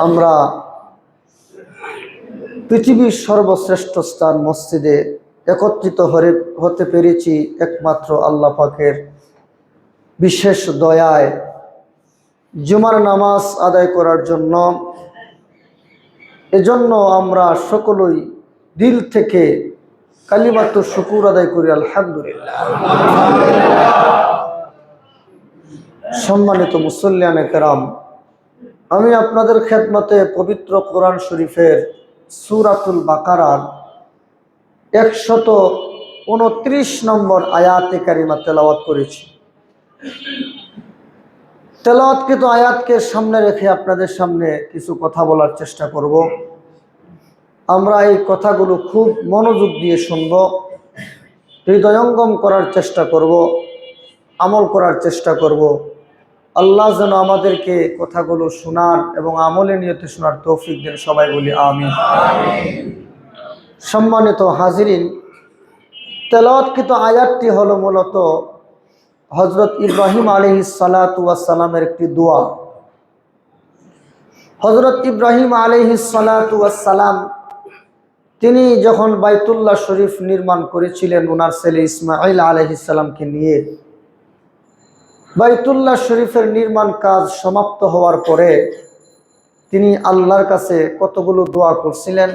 আমরা পৃথিবীর সর্বশ্রেষ্ঠ স্থান মসজিদে একত্রিত হতে পেরেছি একমাত্র আল্লাহ পাকের বিশেষ দয়ায় জুমার নামাজ আদায় করার জন্য। এজন্য আমরা সকলেই দিল থেকে কালিমাতুশ শুকুর আদায় করি, আলহামদুলিল্লাহ। সম্মানিত মুসল্লিয়ানে কেরাম, আমি আপনাদের খেদমতে পবিত্র কোরআন শরীফের সূরাতুল বাকারার 129 নম্বর আয়াতে কারিমা তেলাওয়াত করেছি। তেলাওয়াতকৃত আয়াতকে সামনে রেখে আপনাদের সামনে কিছু কথা বলার চেষ্টা করব। আমরা এই কথাগুলো খুব মনোযোগ দিয়ে শুনব, হৃদয়ঙ্গম করার চেষ্টা করব, আমল করার চেষ্টা করব। আল্লাহ যেন আমাদেরকে কথাগুলো শোনার এবং আমলে নিয়তে শোনার তৌফিক দেন, সবাই বলি আমিন। সম্মানিত হাজিরিন, তেলাওয়াতকৃত আয়াতটি হলো মূলত হযরত ইব্রাহিম আলাইহিস সালাতু ওয়াস সালামের একটি দোয়া। হযরত ইব্রাহিম আলাইহিস সালাতু ওয়াস সালাম তিনি যখন বাইতুল্লাহ শরীফ নির্মাণ করেছিলেন ওনার ছেলে ইসমাঈল আলাইহিস সালামকে নিয়ে, বাইতুল্লাহ শরীফের নির্মাণ কাজ সমাপ্ত হওয়ার পরে তিনি আল্লাহর কাছে কতগুলো দোয়া করছিলেন।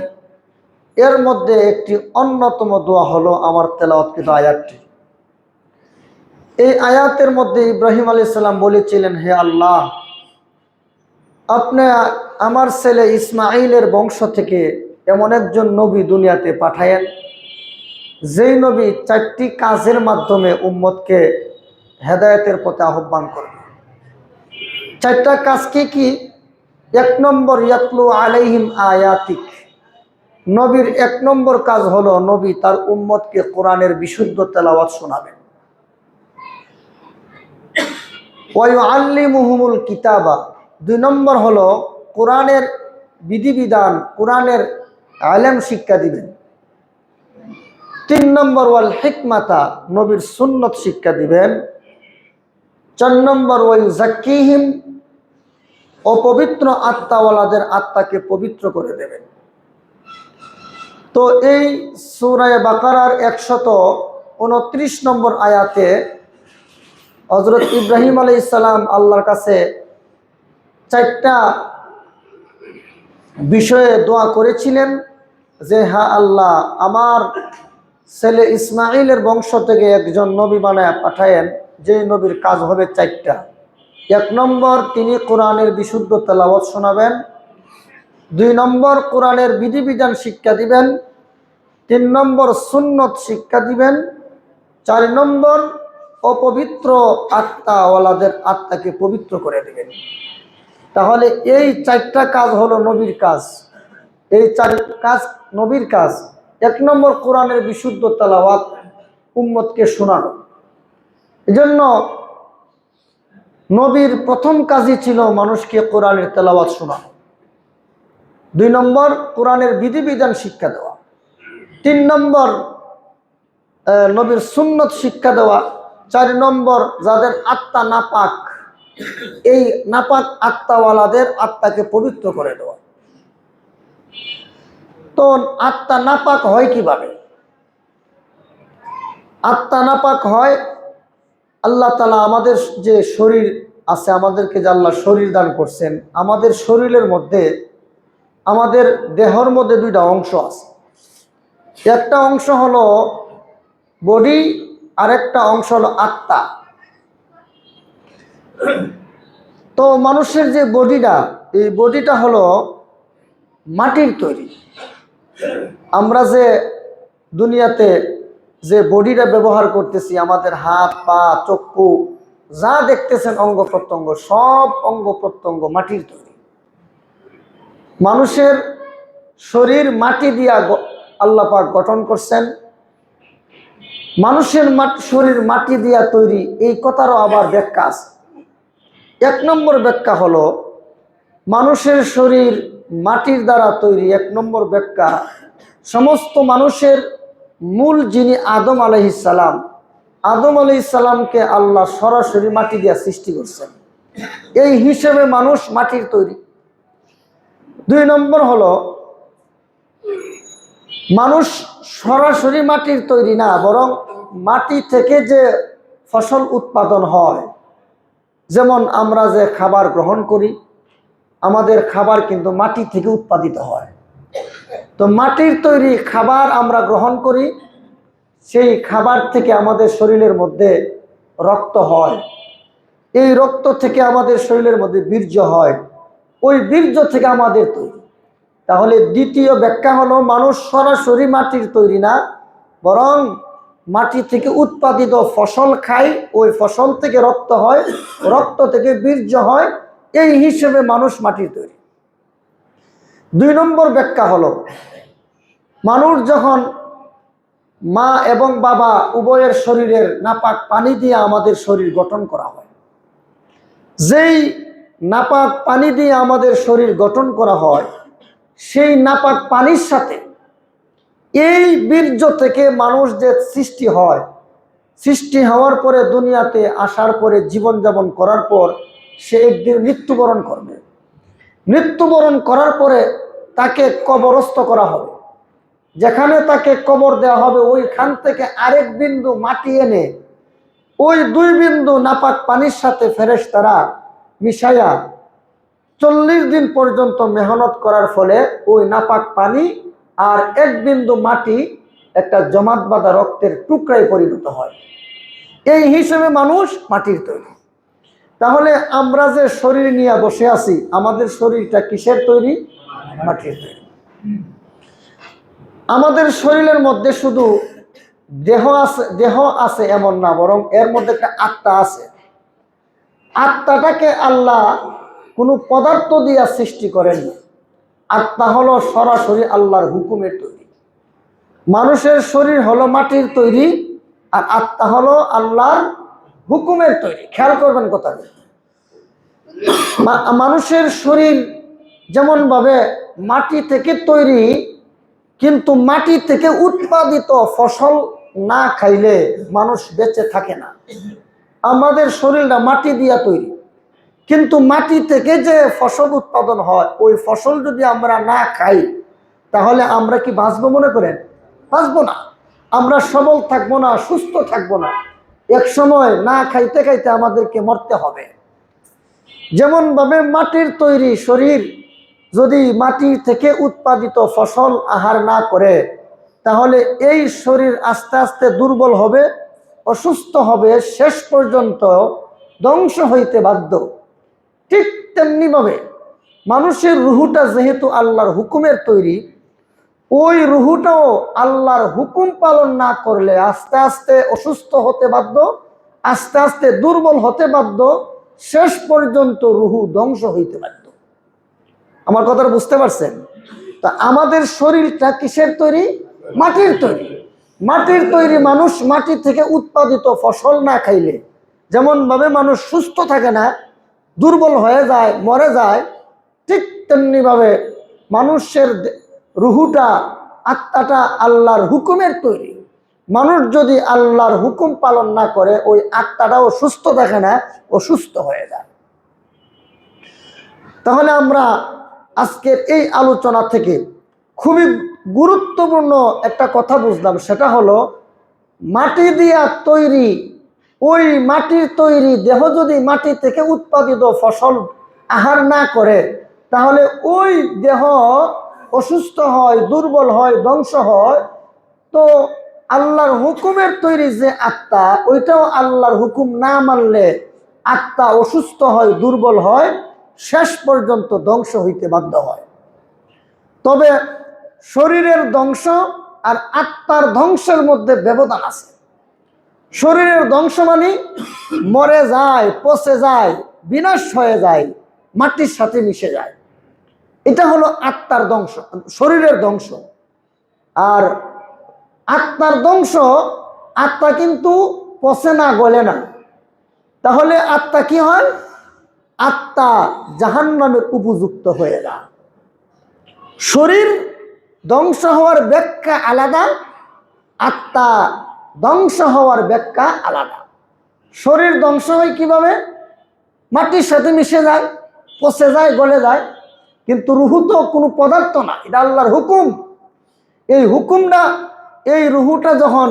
এর মধ্যে একটি অন্যতম দোয়া হলো আমার তেলাওয়াতকৃত আয়াতটি। এই আয়াতের মধ্যে ইব্রাহিম আলাইহিস সালাম বলেছিলেন, হে আল্লাহ, আপনি আমার ছেলে ইসমাঈলের বংশ থেকে এমন একজন নবী দুনিয়াতে পাঠায়েন, যেই নবী 4টি কাজের মাধ্যমে উম্মতকে হেদায়েতের পথে আহ্বান করবে। 4টা কাজ কি? 1 নম্বর, ইয়াতলু আলাইহিম আয়াতিক। নবীর 1 নম্বর কাজ হলো নবী তার উম্মতকে কোরআনের বিশুদ্ধ তেলাওয়াত শোনাবেন। ওয়া ইউআল্লিমুহুমুল কিতাবা। 2 নম্বর হলো কোরআনের বিধিবিধান, কোরআনের ইলম শিক্ষা দিবেন। 3 নম্বর ওয়াল হিকমাতা, নবীর সুন্নত শিক্ষা দিবেন। 4 নম্বর ওয়া ইউযাক্কিহিম, অপবিত্র আত্মাওয়ালাদের আত্মাকে পবিত্র করে দেবেন। তো এই সূরা বাকারার 129 নম্বর আয়াতে হযরত ইব্রাহিম আলাইহিস সালাম আল্লাহর কাছে 4টা বিষয়ে দোয়া করেছিলেন যে, হ্যাঁ আল্লাহ, আমার ছেলে ইসমাঈলের বংশ থেকে একজন নবী বানায় পাঠায়েন, যে নবীর কাজ হবে 4টা। 1 নম্বর, তিনি কোরআনের বিশুদ্ধ তেলাওয়াত শোনাবেন। 2 নম্বর, কোরআনের বিধিবিধান শিক্ষা দিবেন। 3 নম্বর, সুন্নত শিক্ষা দিবেন। 4 নম্বর, অপবিত্র আত্মাওয়ালাদের আত্মাকে পবিত্র করে দিবেন। তাহলে এই 4টা কাজ হলো নবীর কাজ। এই 4 কাজ নবীর কাজ। 1 নম্বর, কোরআনের বিশুদ্ধ তেলাওয়াত উম্মতকে শোনানো। এজন্য নবীর প্রথম কাজই ছিল মানুষকে কোরআনের তেলাওয়াত শোনানো। 2 নম্বর, কোরআনের বিধিবিধান শিক্ষা দেওয়া। 3 নম্বর, নবীর সুন্নত শিক্ষা দেওয়া। 4 নম্বর, যাদের আত্মা নাপাক, এই নাপাক আত্মাওয়ালাদের আত্মাকে পবিত্র করে দেওয়া। তো আত্মা নাপাক হয় কিভাবে? আত্মা নাপাক হয়, আল্লাহ তাআলা আমাদের যে শরীর আছে, আমাদেরকে যে আল্লাহ শরীর দান করছেন, আমাদের শরীরের মধ্যে, আমাদের দেহের মধ্যে 2টা অংশ আছে। একটা অংশ হলো বডি, আর একটা অংশ হলো আত্মা। তো মানুষের যে বডিটা, এই বডিটা হলো মাটির তৈরি। আমরা যে দুনিয়াতে যে বডিটা ব্যবহার করতেছি, আমাদের হাত, পা, চক্ষু, যা দেখতেছেন অঙ্গ প্রত্যঙ্গ, সব অঙ্গ প্রত্যঙ্গ মাটির তৈরি। মানুষের শরীর মাটি দিয়া আল্লাহ পাক গঠন করছেন। মানুষের শরীর মাটি দিয়া তৈরি, এই কথারও আবার ব্যাখ্যা আছে। 1 নম্বর ব্যাখ্যা হলো মানুষের শরীর মাটির দ্বারা তৈরি। 1 নম্বর ব্যাখ্যা, সমস্ত মানুষের মূল যিনি আদম আলাইহিস সালাম, আদম আলাইহিস সালামকে আল্লাহ সরাসরি মাটি দিয়া সৃষ্টি করছেন। এই হিসেবে মানুষ মাটির তৈরি। 2 নম্বর হলো মানুষ সরাসরি মাটির তৈরি না, বরং মাটি থেকে যে ফসল উৎপাদন হয়, যেমন আমরা যে খাবার গ্রহণ করি, আমাদের খাবার কিন্তু মাটি থেকে উৎপাদিত হয়। তো মাটির তৈরি খাবার আমরা গ্রহণ করি, সেই খাবার থেকে আমাদের শরীরের মধ্যে রক্ত হয়, এই রক্ত থেকে আমাদের শরীরের মধ্যে বীর্য হয়, ওই বীর্য থেকে আমাদের তৈরি। তাহলে দ্বিতীয় ব্যাখ্যা হলো মানুষ সরাসরি মাটির তৈরি না, বরং মাটি থেকে উৎপাদিত ফসল খায়, ওই ফসল থেকে রক্ত হয়, রক্ত থেকে বীর্য হয়, এই হিসেবে মানুষ মাটির তৈরি। 2 নম্বর ব্যাখ্যা হলো মানুষ যখন মা এবং বাবা উভয়ের শরীরের নাপাক পানি দিয়ে আমাদের শরীর গঠন করা হয়, যেই নাপাক পানি দিয়ে আমাদের শরীর গঠন করা হয়, সেই নাপাক পানির সাথে এই বীর্য থেকে মানুষ যে সৃষ্টি হয়, সৃষ্টি হওয়ার পরে দুনিয়াতে আসার পরে জীবনযাপন করার পর সে একদিন মৃত্যুবরণ করবে। মৃত্যুবরণ করার পরে তাকে কবরস্থ করা হবে, যেখানে তাকে কবর দেওয়া হবে ওইখান থেকে আরেক বিন্দু মাটি এনে ওই 2 বিন্দু নাপাক পানির সাথে ফেরেশতারা মিশাইয়া 40 দিন পর্যন্ত মেহনত করার ফলে ওই নাপাক পানি আর 1 বিন্দু মাটি একটা জমাট বাঁধা রক্তের টুকরায় পরিণত হয়। এই হিসেবে মানুষ মাটির তৈরি। তাহলে আমরা যে শরীর নিয়ে বসে আছি, আমাদের শরীরটা কিসের তৈরি? মাটির তৈরি। আমাদের শরীরের মধ্যে শুধু দেহ আছে এমন না, বরং এর মধ্যে একটা আত্মা আছে। আত্মাটাকে আল্লাহ কোনো পদার্থ দিয়ে সৃষ্টি করেননি। আত্মা হলো সরাসরি আল্লাহর হুকুমের তৈরি। মানুষের শরীর হলো মাটির তৈরি, আর আত্মা হলো আল্লাহর হুকুমের তৈরি। খেয়াল করবেন কথা। মানুষের শরীর যেমন ভাবে মাটি থেকে তৈরি, কিন্তু মাটি থেকে উৎপাদিত ফসল না খাইলে মানুষ বেঁচে থাকে না। আমাদের শরীরটা মাটি দিয়া তৈরি, কিন্তু মাটি থেকে যে ফসল উৎপাদন হয়, ওই ফসল যদি আমরা না খাই তাহলে আমরা কি বাঁচবো মনে করেন? বাঁচবো না। আমরা সবল থাকবো না, সুস্থ থাকবো না। এক সময় না খাইতে খাইতে আমাদেরকে মরতে হবে। যেমন ভাবে মাটির তৈরি শরীর যদি মাটি থেকে উৎপাদিত ফসল আহার না করে, তাহলে এই শরীর আস্তে আস্তে দুর্বল হবে, অসুস্থ হবে, শেষ পর্যন্ত ধ্বংস হইতে বাধ্য। ঠিক তেমনি ভাবে মানুষের রুহুটা যেহেতু আল্লাহর হুকুমের তৈরি, ওই রুহুটাও আল্লাহর হুকুম পালন না করলে আস্তে আস্তে অসুস্থ হতে বাধ্য, আস্তে আস্তে দুর্বল হতে বাধ্য, শেষ পর্যন্ত রুহু ধ্বংস হইতে বাধ্য। আমার কথাটা বুঝতে পারছেন? তা আমাদের শরীরটা কিসের তৈরি? মাটির তৈরি। মাটির তৈরি মানুষ মাটি থেকে উৎপাদিত ফসল না খাইলে যেমন ভাবে মানুষ সুস্থ থাকে না, দুর্বল হয়ে যায়, মরে যায়, ঠিক তেমনি ভাবে মানুষের রুহুটা, আত্মাটা আল্লাহর হুকুমের তৈরি। মানুষ যদি আল্লাহর হুকুম পালন না করে, ওই আত্মাটাও সুস্থ থাকে না, অসুস্থ হয়ে যায়। তাহলে আমরা আজকের এই আলোচনা থেকে খুবই গুরুত্বপূর্ণ একটা কথা বুঝলাম, সেটা হলো মাটি দিয়া তৈরি, ওই মাটির তৈরি দেহ যদি মাটি থেকে উৎপাদিত ফসল আহার না করে, তাহলে ওই দেহ অসুস্থ হয়, দুর্বল হয়, ধ্বংস হয়। তো আল্লাহর হুকুমের তৈরি যে আত্মা, ওইটাও আল্লাহর হুকুম না মানলে আত্মা অসুস্থ হয়, দুর্বল হয়, শেষ পর্যন্ত ধ্বংস হইতে বাধ্য হয়। তবে শরীরের ধ্বংস আর আত্মার ধ্বংসের মধ্যে ব্যবধান আছে। শরীরের ধ্বংস মানে মরে যায়, পচে যায়, বিনাশ হয়ে যায়, মাটির সাথে মিশে যায়। এটা হলো আত্মার ধ্বংস, শরীরের ধ্বংস। আর আত্মার ধ্বংস, আত্মা কিন্তু পচে না, গলে না। তাহলে আত্মা কি হয়? আত্মা জাহান্নামের উপযুক্ত হয়ে যায়। শরীর ধ্বংস হওয়ার ব্যাখ্যা আলাদা, আত্মা ধ্বংস হওয়ার ব্যাখ্যা আলাদা। শরীর ধ্বংস হয় কিভাবে? মাটির সাথে মিশে যায়, পচে যায়, গলে যায়। কিন্তু রুহু তো কোনো পদার্থ না, এটা আল্লাহর হুকুম। এই হুকুমটা, এই রুহুটা যখন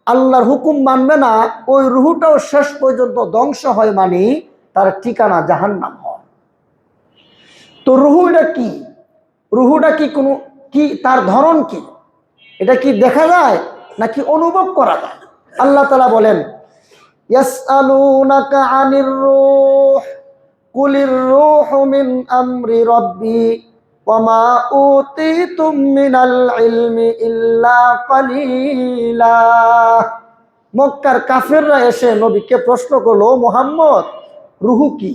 আল্লাহর হুকুম মানবে না, ওই রুহুটাও শেষ পর্যন্ত ধ্বংস হয়, মানে তার ঠিকানা জাহান্নাম হয়। তো রুহুটা কি? রুহুটা কি কোনো কি, তার ধরন কি? এটা কি দেখা যায় নাকি অনুভব করা যায়? আল্লাহ তাআলা বলেন, ইয়াসআলুনাকা আনির রূহ কুলির রূহু মিন আমরি রাব্বি ওয়া মা উতিতুম মিনাল ইলমি ইল্লা কালিলা। মক্কার কাফেররা এসে নবীকে প্রশ্ন করলো, মুহাম্মদ, রুহু কি?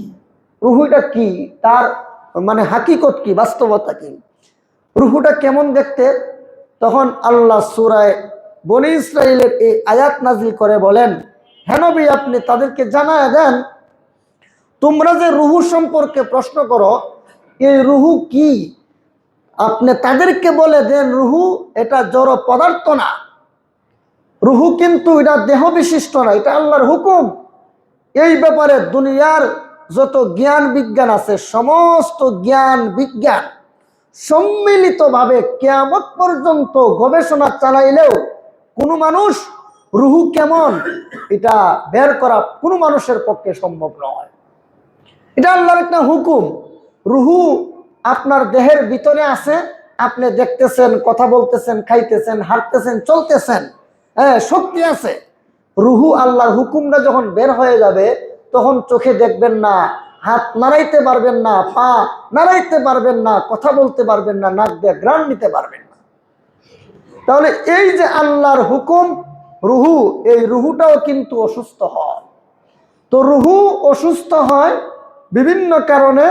রুহুটা কি? তার মানে হাকিকত কি, বাস্তবতা কি? রুহুটা কেমন দেখতে? তখন আল্লাহ সূরা বনী ইসরাইলের এই আয়াত নাজিল করে বলেন, হে নবী, আপনি তাদেরকে জানায় দেন, তোমরা যে রুহু সম্পর্কে প্রশ্ন করো, এই রুহু কি? আপনি তাদেরকে বলে দেন, রুহু এটা জড় পদার্থ না। রুহু কিন্তু এটা দেহ বিশিষ্ট না, এটা আল্লাহর হুকুম। এই ব্যাপারে দুনিয়ার যত জ্ঞান বিজ্ঞান আছে, সমস্ত জ্ঞান বিজ্ঞান সম্মিলিতভাবে কিয়ামত পর্যন্ত গবেষণা চালাইলেও কোনো মানুষ রুহু কেমন এটা বের করা কোনো মানুষের পক্ষে সম্ভব নয়। এটা আল্লাহর একটা হুকুম। রুহু আপনার দেহের ভিতরে আছে, আপনি দেখতেছেন, কথা বলতেছেন, খাইতেছেন, হাঁটতেছেন, চলতেছেন, হ্যাঁ, শক্তি আছে। রুহু আল্লাহর হুকুমটা যখন বের হয়ে যাবে, তখন চোখে দেখবেন না, হাত নাড়াইতে পারবেন না, পা নাড়াইতে পারবেন না, কথা বলতে পারবেন না, নাক দিয়ে ঘ্রাণ নিতে পারবেন না। তাহলে এই যে আল্লাহর হুকুম রুহু, এই রুহুটাও কিন্তু অসুস্থ হয়। তো রুহু অসুস্থ হয় বিভিন্ন কারণে।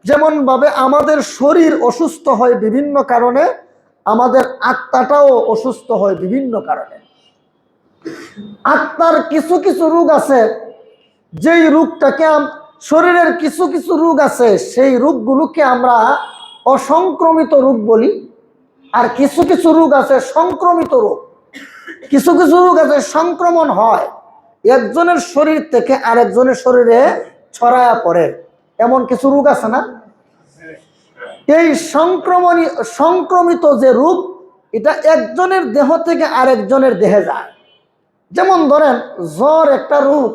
যেমন ভাবে আমাদের শরীর অসুস্থ হয় বিভিন্ন কারণে, আমাদের আত্মাটাও অসুস্থ হয় বিভিন্ন কারণে। আত্মার কিছু কিছু রোগ আছে, যেই রোগটাকে শরীরের কিছু কিছু রোগ আছে, সেই রোগগুলোকে আমরা অসংক্রমিত রোগ বলি। আর কিছু কিছু রোগ আছে সংক্রমিত রোগ। কিছু কিছু রোগ আছে সংক্রমণ হয়, একজনের শরীর থেকে আরেকজনের শরীরে ছড়ায়া পড়ে, এমন কিছু রোগ আছে না? এই সংক্রমিত যে রোগ, এটা একজনের দেহ থেকে আরেকজনের দেহে যায়। যেমন ধরেন, জ্বর একটা রোগ,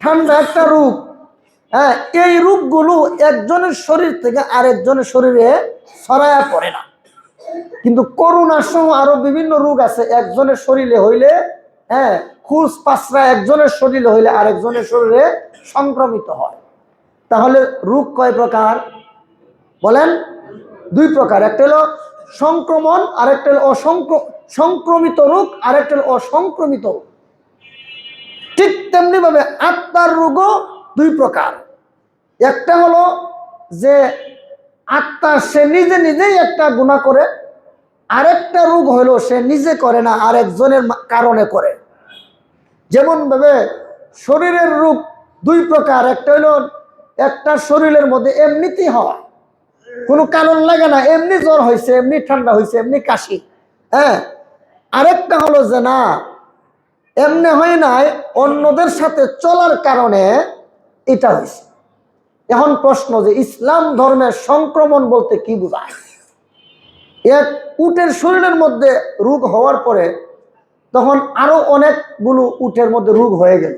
ঠান্ডা একটা রোগ। হ্যাঁ, এই রোগগুলো একজনের শরীর থেকে আরেকজনের শরীরে ছড়ায়া পড়ে না। কিন্তু করোনা সহ আরো বিভিন্ন রোগ আছে, একজনের শরীরে হইলে, হ্যাঁ, খুস পাসরা একজনের শরীরে হইলে আরেকজনের শরীরে সংক্রমিত হয়। তাহলে রোগ কয় প্রকার বলেন? দুই প্রকার। একটা হলো সংক্রমণ, আরেকটা হলো সংক্রমিত রোগ, আরেকটা হলো অসংক্রমিত রোগ। ঠিক তেমনি ভাবে আত্মার রোগও দুই প্রকার। একটা হলো যে আত্মা সে নিজে নিজেই একটা গুনাহ করে, আরেকটা রোগ হলো সে নিজে করে না, আরেকজনের কারণে করে। যেমন ভাবে শরীরের রোগ দুই প্রকার। একটা হলো একটা শরীরের মধ্যে এমনিতেই হয়, কোনো কারণ লাগে না, এমনি জ্বর হয়েছে, এমনি ঠান্ডা হয়েছে, এমনি কাশি, হ্যাঁ। আরেকটা হলো যে না, এমনি হয় নাই, অন্যদের সাথে চলার কারণে এটা হয়েছে। এখন প্রশ্ন যে ইসলাম ধর্মের সংক্রমণ বলতে কি বোঝায়? এক উটের শরীরের মধ্যে রোগ হওয়ার পরে তখন আরো অনেকগুলো উটের মধ্যে রোগ হয়ে গেল।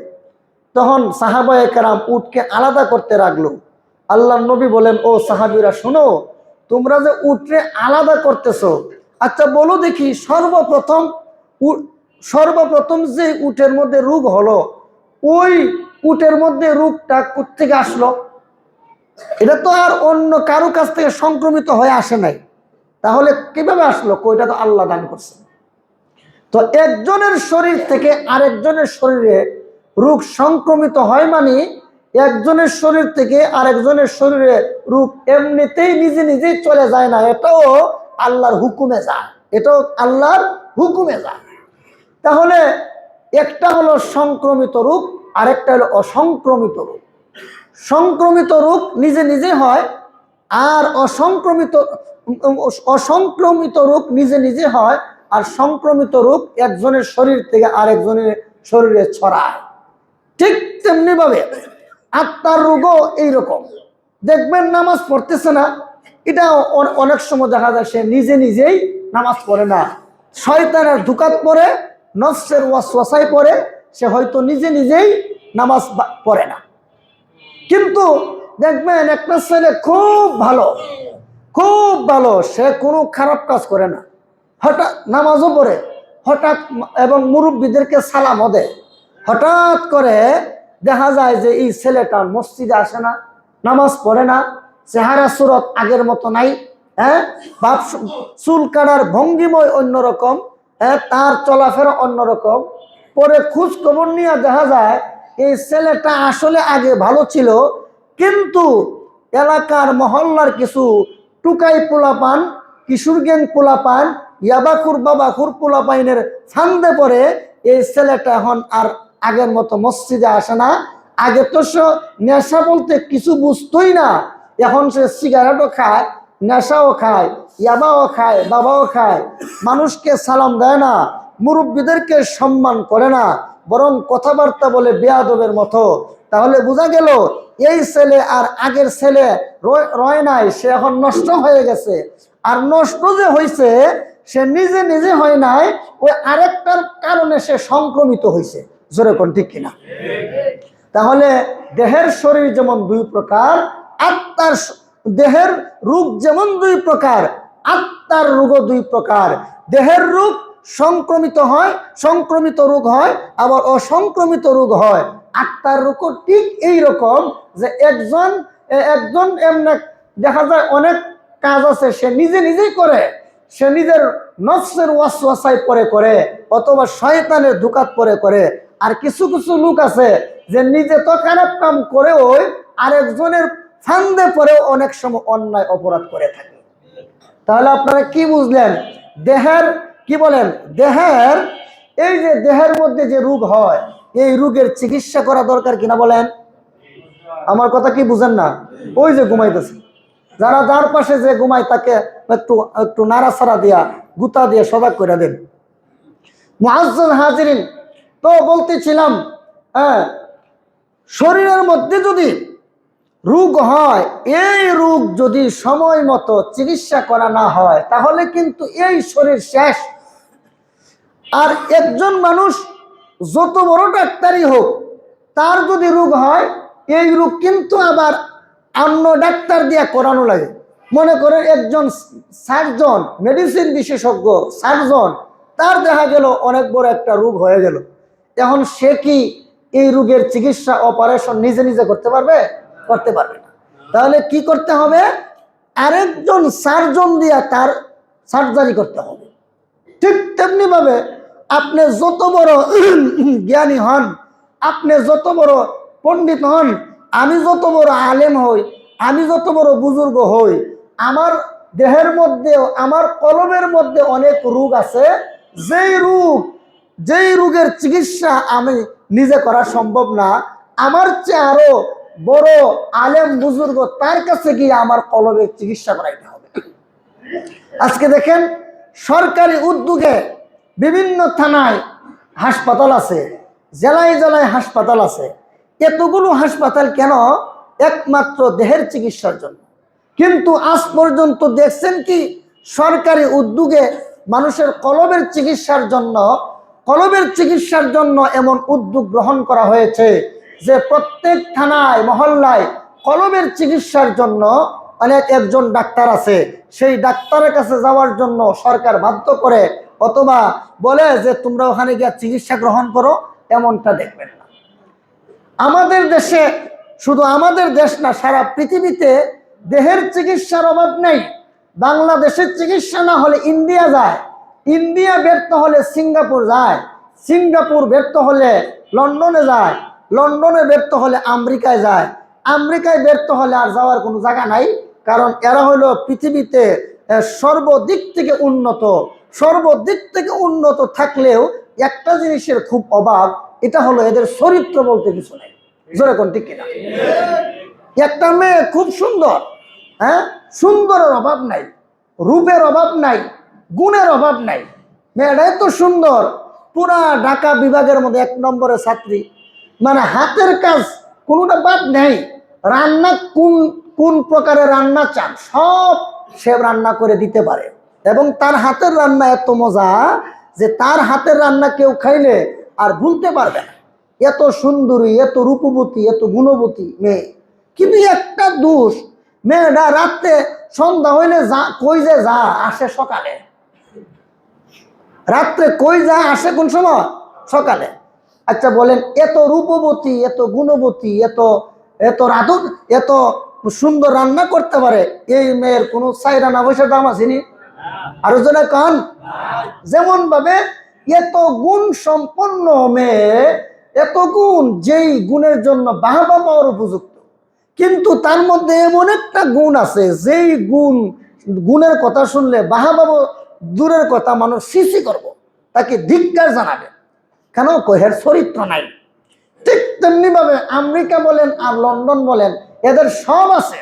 তখন সাহাবায়ে কেরাম উটকে আলাদা করতে লাগলো। আল্লাহর নবী বলেন, ও সাহাবীরা শোনো, তোমরা যে উটকে আলাদা করতেছো, আচ্ছা বলো দেখি, সর্বপ্রথম যে উটের মধ্যে রোগ হলো, ওই উটের মধ্যে রোগটা কোত্থেকে আসলো? এটা তো আর অন্য কারো কাছ থেকে সংক্রমিত হয়ে আসে নাই, তাহলে কিভাবে আসলো? কইটা তো আল্লাহ দান করছে। তো একজনের শরীর থেকে আরেকজনের শরীরে রোগ সংক্রমিত হয়, মানে একজনের শরীর থেকে আরেকজনের শরীরে রোগ এমনিতেই নিজে নিজেই চলে যায় না, এটাও আল্লাহর হুকুমে যায়, এটাও আল্লাহর হুকুমে যায়। তাহলে একটা হলো সংক্রমিত রোগ, আরেকটা হলো অসংক্রমিত রোগ। সংক্রমিত রোগ নিজে নিজে হয়, আর অসংক্রমিত রোগ নিজে নিজে হয়, আর সংক্রমিত রোগ একজনের শরীর থেকে আরেকজনের শরীরে ছড়ায়। ঠিক তেমনি ভাবে আত্মার রোগও এইরকম। দেখবেন নামাজ পড়তেছে না, এটা অনেক সময় দেখা যায় সে নিজে নিজেই নামাজ পড়ে না, শয়তানের ধোঁকাত পড়ে, নফসের ওয়াসওয়াসায় পড়ে, সে হয়তো নিজে নিজেই নামাজ পড়ে না। কিন্তু দেখবেন একটা ছেলে খুব ভালো, খুব ভালো, সে কোনো খারাপ কাজ করে না, হঠাৎ নামাজও পড়ে, হঠাৎ এবং মুরব্বীদেরকে সালামও দেয়। হঠাৎ করে দেখা যায় যে এই ছেলেটা মসজিদে আসে না, নামাজ পড়ে না, চেহারা সুরত আগের মতো নাই, হ্যাঁ, বাপ চুল কাটার ভঙ্গিময় অন্যরকম, হ্যাঁ, তার চলাফেরা অন্যরকম। পরে খোঁজ খবর নিয়ে দেখা যায় এই ছেলেটা আসলে আগে ভালো ছিল, কিন্তু এলাকার মহল্লার কিছু টুকাই পোলাপান, কিশোর গ্যাং পোলাপান, ইয়াবাকুর বাবাকুর পোলাপাইনের ফান্দে পড়ে এই ছেলেটা এখন আর আগের মতো মসজিদে আসে না। আগে তো সে নেশা বলতে কিছু বুঝতোই না, এখন সে সিগারেটও খায়, নেশাও খায়, ইয়াবাও খায়, বাবাও খায়, মানুষকে সালাম দেয় না, মুরব্বীদেরকে সম্মান করে না, বরং কথাবার্তা বলে বেয়াদবের মতো। তাহলে বোঝা গেল এই ছেলে আর আগের ছেলে রয় নাই, সে এখন নষ্ট হয়ে গেছে। আর নষ্ট যে হয়েছে সে নিজে নিজে হয় নাই, ওই আরেকটার কারণে সে সংক্রমিত হয়েছে। জোরে কোন ঠিক কিনা? তাহলে দেহের শরীর যেমন দুই প্রকার, আত্মার দেহের রোগ যেমন দুই প্রকার, আত্মার রোগও দুই প্রকার। দেহের রোগ সংক্রমিত হয়, সংক্রমিত রোগ হয়, আবার অসংক্রমিত রোগ হয়। আত্মার রোগও ঠিক এই রকম যে একজন এমনি দেখা যায় অনেক কাজ আছে সে নিজে নিজেই করে, সে নিজের নফসের ওয়াসওয়াসায় পরে করে, অথবা শয়তানের ধোঁকাত পরে করে। আর কিছু কিছু লোক আছে যে নিজে তো খারাপ কাম করেও আরেকজনের ফান্দে পরেও অনেক সময় অন্যায় অপরাধ করে থাকে। তাহলে আপনারা কি বুঝলেন? দেহের কি বলেন, দেহের এই যে দেহের মধ্যে যে রোগ হয়, এই রোগের চিকিৎসা করা দরকার কিনা বলেন? আমার কথা কি বুঝেন না? ওই যে ঘুমাইতেছে, যারা যার পাশে যে ঘুমায় তাকে একটু একটু নাড়াচাড়া দিয়া, গুতা দিয়ে সজাগ করে দেন। মুআজ্জাল হাজিরিন, তো বলতেছিলাম, হ্যাঁ, শরীরের মধ্যে যদি রোগ হয়, এই রোগ যদি সময় মতো চিকিৎসা করা না হয় তাহলে কিন্তু এই শরীর শেষ। আর একজন মানুষ যত বড় ডাক্তারই হোক, তার যদি রোগ হয়, এই রোগ কিন্তু আবার অন্য ডাক্তার দিয়ে করানো লাগে। মনে করেন একজন সার্জন, মেডিসিন বিশেষজ্ঞ সার্জন, তার দেখা গেল অনেক বড় একটা রোগ হয়ে গেল, এখন সে কি এই রোগের চিকিৎসা অপারেশন নিজে নিজে করতে পারবে? করতে পারবে না। তাহলে কি করতে হবে? আরেকজন সার্জন দিয়া তার সার্জারি করতে হবে। ঠিক তেমনি ভাবে আপনি যত বড় জ্ঞানী হন, আপনি যত বড় পণ্ডিত হন, আমি যত বড় আলেম হই, আমি যত বড় বুজুর্গ হই, আমার দেহের মধ্যে, আমার কলমের মধ্যে অনেক রোগ আছে, যেই রোগের চিকিৎসা আমি নিজে করা সম্ভব না, আমার চেয়ে আরো বড় আলেম বুজুর্গ তার কাছে গিয়ে আমার কলমের চিকিৎসা করাইতে হবে। আজকে দেখেন সরকারি উদ্যোগে বিভিন্ন থানায় হাসপাতাল আছে, জেলায় জেলায় হাসপাতাল আছে। এতগুলো হাসপাতাল কেন? একমাত্র দেহের চিকিৎসার জন্য। কিন্তু আজ পর্যন্ত দেখছেন কি সরকারি উদ্যোগে মানুষের কলবের চিকিৎসার জন্য এমন উদ্যোগ গ্রহণ করা হয়েছে যে প্রত্যেক থানায় মহল্লায় কলবের চিকিৎসার জন্য অনেক একজন ডাক্তার আছে। সেই ডাক্তারের কাছে যাওয়ার জন্য সরকার বাধ্য করে, অথবা বলে যে তোমরা ওখানে গিয়ে চিকিৎসা গ্রহণ করো, এমনটা দেখবেন না। আমাদের দেশে, শুধু আমাদের দেশ না, সারা পৃথিবীতে দেহের চিকিৎসার অভাব নেই। বাংলাদেশের চিকিৎসা না হলে ইন্ডিয়া যায়, ইন্ডিয়া ব্যর্থ হলে সিঙ্গাপুর যায়, সিঙ্গাপুর ব্যর্থ হলে লন্ডনে যায়, লন্ডনে ব্যর্থ হলে আমেরিকায় যায়, আমেরিকায় ব্যর্থ হলে আর যাওয়ার কোনো জায়গা নাই। কারণ এরা হলো পৃথিবীতে সর্বদিক থেকে উন্নত। সর্বদিক থেকে উন্নত থাকলেও একটা জিনিসের খুব অভাব, এটা হলো এদের চরিত্র বলতে কিছু নেই। জোরে কোন ঠিক কিনা? একটা মেয়ে খুব সুন্দর, হ্যাঁ, সুন্দরের অভাব নাই, রূপের অভাব নাই, গুণের অভাব নাই, মেয়েটাই তো সুন্দর, পুরা ঢাকা বিভাগের মধ্যে 1 নম্বরের ছাত্রী, মানে হাতের কাজ কোনোটা বাদ নেই। রান্না কোন প্রকারের রান্না চান, সব সে রান্না করে দিতে পারে, এবং তার হাতের রান্না এত মজা যে তার হাতের রান্না কেউ খাইলে আর ভুলতে পারবে না। এত সুন্দরী, এত রূপবতী, এত গুণবতী মেয়ে, কিন্তু একটা দোষ, মেয়েটা রাত্রে সন্ধ্যা হইলে কই যে যা আসে সকালে, রাত্রে কই যা আসে কোন সময়? সকালে। আচ্ছা বলেন, এত রূপবতী, এত গুণবতী, এত এত রাধুন, এত সুন্দর রান্না করতে পারে, এই মেয়ের কোনো চাইরানা পয়সা দাম আসেনি? আরো জনে কান। যেমন ভাবে এত গুণ সম্পন্ন মেয়ে, এত গুণ, যেই গুণের জন্য বাহবা পাওয়ার উপযুক্ত, কিন্তু তার মধ্যে এমন একটা গুণ আছে যেই গুণের কথা শুনলে বাহবা দূরের কথা, মানুষ সিসি করব, তাকে ধিক্কার জানাবে। কেন? কহের চরিত্র নাই। ঠিক তেমনি ভাবে আমেরিকা বলেন আর লন্ডন বলেন, এদের সব আছে,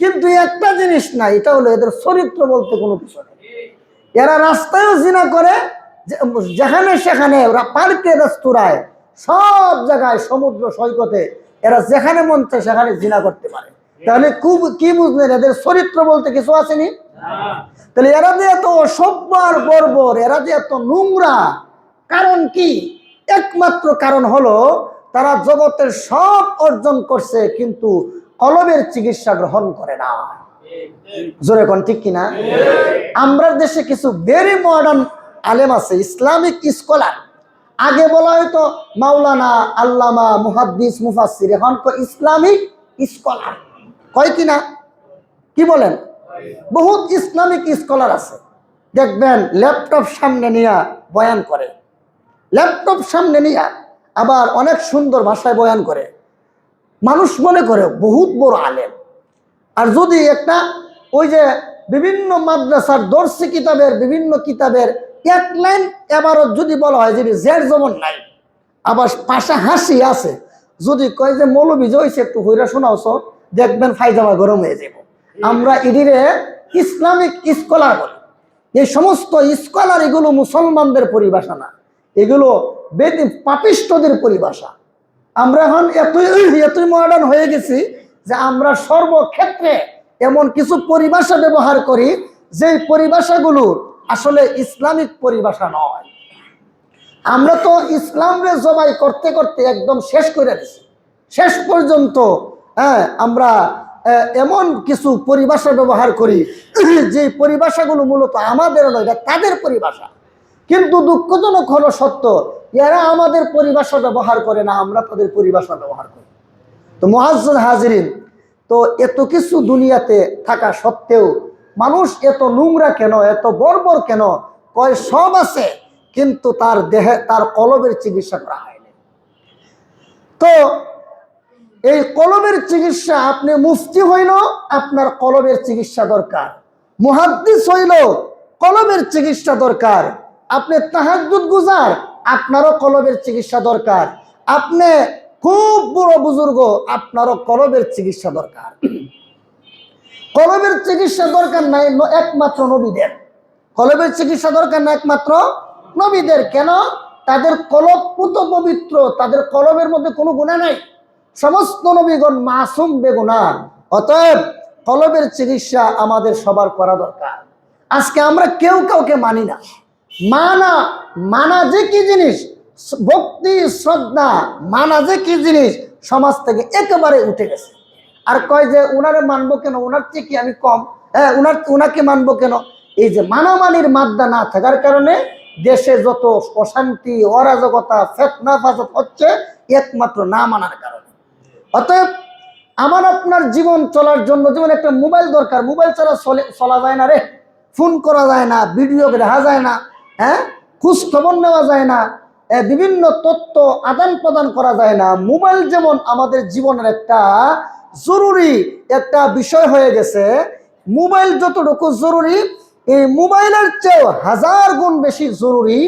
কিন্তু একটা জিনিস নাই, এটা হলো এদের চরিত্র বলতে কোনো কিছু নেই। এরা রাস্তায়ও জিনা করে, যেখানে সেখানে, ওরা পার্কে, রেস্তোরাঁয়, সব জায়গায়, সমুদ্র সৈকতে, এরা যেখানে মন চায় সেখানে জিনা করতে পারে। তাহলে কি বুঝলেন? এদের চরিত্র বলতে কিছু আসেনি। তাহলে এরা যে এত অসভ্য আর বর্বর, এরা যে এত নোংরা, কারণ কি? একমাত্র কারণ হলো তারা জগতের সব অর্জন করছে, কিন্তু কলবের চিকিৎসা গ্রহণ করে না। জোরে কোন ঠিক কিনা? আমরা দেশে কিছু ভেরি মডার্ন আলেম আছে, ইসলামিক স্কলার। আগে বলা হয়তো মাওলানা, আল্লামা, মুহাদ্দিস, মুফাসসির, এখন ইসলামিক স্কলার কয় কিনা? কি বলেন? বহুত ইসলামিক স্কলার আছে, দেখবেন ল্যাপটপ সামনে নিয়ে বয়ান করে, ল্যাপটপ সামনে নিয়ে আবার অনেক সুন্দর ভাষায় বয়ান করে, মানুষ মনে করে বহুত বড় আলেম। আর যদি একটা ওই যে বিভিন্ন মাদ্রাসার দর্শি কিতাবের, বিভিন্ন কিতাবের এক লাইন এবারত যদি বলা হয় যে জের জবর নাই, আবার পাশে হাসি আছে, যদি কয় যে মৌলবী যে হয়েছে একটু হইরা শোনাওছ, দেখবেন ফাইজামা গরম হয়ে যাব। আমরা ইডিরে ইসলামিক স্কলার বলি। এই সমস্ত স্কলার, এগুলো মুসলমানদের পরিভাষা না, এগুলো পাপিষ্টদের পরিভাষা। আমরা এখন এতই মডার্ন হয়ে গেছি যে আমরা সর্বক্ষেত্রে এমন কিছু পরিভাষা ব্যবহার করি যে পরিভাষাগুলো আসলে ইসলামিক পরিভাষা নয়। আমরা তো ইসলামরে জবাই করতে করতে একদম শেষ করে দিছি। শেষ পর্যন্ত আমরা এমন কিছু পরিভাষা ব্যবহার করি যে পরিভাষাগুলো মূলত আমাদের নয়, এটা তাদের পরিভাষা। কিন্তু দুঃখজনক হলো সত্য, এরা আমাদের পরিভাষা ব্যবহার করে না, আমরা তাদের পরিভাষা ব্যবহার করি। তো মুআজ্জাজ হাজিরিন, তো এত কিছু দুনিয়াতে থাকা সত্ত্বেও মানুষ এত নোংরা কেন, এত বর্বর কেন? কয় সব আছে, কিন্তু তার দেহে, তার কলবের চিকিৎসা করা হয়নি। তো এই কলবের চিকিৎসা, আপনি মুফতি হইল, আপনার কলবের চিকিৎসা দরকার। মুহাদ্দিস হইল, কলবের চিকিৎসা দরকার। আপনি তাহাজ্জুদ গুজার, আপনারও কলবের চিকিৎসা দরকার। আপনি খুব বড় বুজুর্গ, আপনারও কলবের চিকিৎসা দরকার। কলবের চিকিৎসা দরকার নাই একমাত্র নবীদের। কলবের চিকিৎসা দরকার না একমাত্র নবীদের। কেন? তাদের কলব পুত পবিত্র, তাদের কলবের মধ্যে কোনো গুনাহ নাই। সমস্ত নবীগণ মাসুম, বেগুনাহ। অতএব কলবের চিকিৎসা আমাদের সবার করা দরকার। আজকে আমরা কেউ কাউকে মানি না। মানা যে কি জিনিস, ভক্তি, শ্রদ্ধা, মানা যে কি জিনিস, সমাজ থেকে একেবারে উঠে গেছে। আর কয় যে উনারে মানবো কেন, উনার থেকে কি আমি কম? উনাকে মানবো কেন? এই যে মানামানির মাদ্দা না থাকার কারণে দেশে যত অশান্তি, অরাজকতা, ফিতনা ফাসাদ হচ্ছে, একমাত্র না মানার কারণে। অতএব আমার আপনার জীবন চলার জন্য যেমন একটা মোবাইল দরকার, মোবাইল ছাড়া চলা যায় না রে, ফোন করা যায় না, ভিডিও দেখা যায় না, খোঁজ খবর নেওয়া যায় না, বিভিন্ন তথ্য আদান প্রদান করা যায় না। মোবাইল যেমন আমাদের জীবনের একটা জরুরি একটা বিষয় হয়ে গেছে, মোবাইল যতটুকু জরুরি, এই মোবাইলের চেয়েও 1000 গুণ বেশি জরুরি